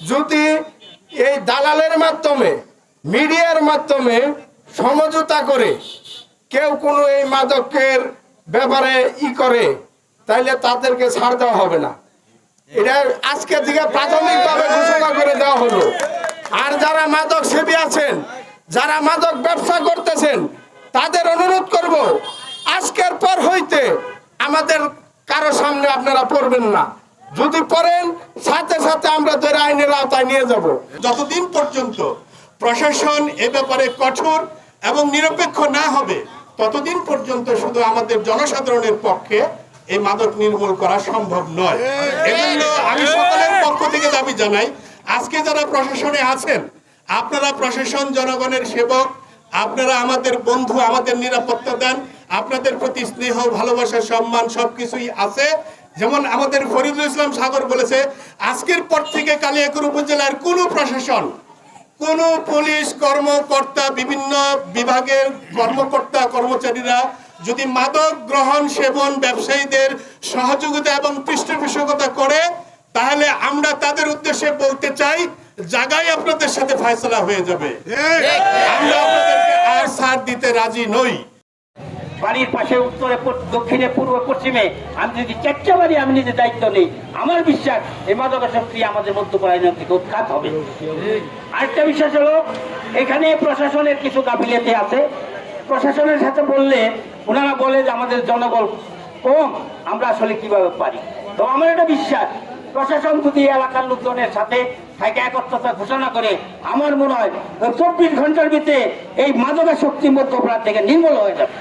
যদি এই দালালের মাধ্যমে মিডিয়ার মাধ্যমে সমঝোতা করে কেউ কোনো এই মাদকের ব্যাপারে করে তাইলে তাদেরকে ছাড় দেওয়া হবে না। এটা আজকে থেকে প্রাথমিকভাবে ঘোষণা করে দেওয়া হলো। আর যারা মাদক সেবী আছেন, যারা মাদক ব্যবসা করতেছেন, তাদের অনুরোধ করব আজকের পর হইতে আমাদের কারো সামনে আপনারা পড়বেন না। যদি পড়েন সাথে সাথে আমরা ধরে আইনের আওতায় নিয়ে যাব। যতদিন পর্যন্ত প্রশাসন এ ব্যাপারে কঠোর এবং নিরপেক্ষ না হবে ততদিন পর্যন্ত শুধু আমাদের জনসাধারণের পক্ষে এই মাদক নির্মূল করা সম্ভব নয়। এজন্য আমি সকলের পক্ষ থেকে দাবি জানাই, আজকে যারা প্রশাসনে আছেন, আপনারা প্রশাসন জনগণের সেবক, আপনারা আমাদের বন্ধু, আমাদের নিরাপত্তা দেন, আপনাদের প্রতি স্নেহ, ভালোবাসা, সম্মান সবকিছুই আছে। যেমন আমাদের ফরিদুল ইসলাম সাগর বলেছে, আজকের পর থেকে কালিয়াকৈর উপজেলার কোনো প্রশাসন, কোনো পুলিশ কর্মকর্তা, বিভিন্ন বিভাগের কর্মকর্তা কর্মচারীরা যদি মাদক গ্রহণ সেবন ব্যবসায়ীদের সহযোগিতা এবং পৃষ্ঠপোষকতা করে, তাহলে আমরা তাদের উদ্দেশ্যে বলতে চাই, জায়গায় আপনাদের সাথে ফয়সালা হয়ে যাবে। আমরা আপনাদেরকে আর ছাড় দিতে রাজি নই। বাড়ির পাশে উত্তরে, দক্ষিণে, পূর্ব, পশ্চিমে আমি যদি চারটা বাড়ি আমি নিজে দায়িত্ব নেই, আমার বিশ্বাস এই মাদকাসক্তি আমাদের মধ্যপ্রায় থেকে উৎখাত হবে। আরেকটা বিশ্বাস হলো, এখানে প্রশাসনের কিছু গাফিলতি আছে। প্রশাসনের সাথে বললে ওনারা বলে যে আমাদের জনবল কম, আমরা আসলে কিভাবে পারি। তো আমার একটা বিশ্বাস, প্রশাসন যদি এলাকার লোকজনের সাথে একত্রতা ঘোষণা করে, আমার মনে হয় 24 ঘন্টার ভিতরে এই মাদকাসক্তি মধ্যপ্রায় থেকে নির্মূল হয়ে যাবে।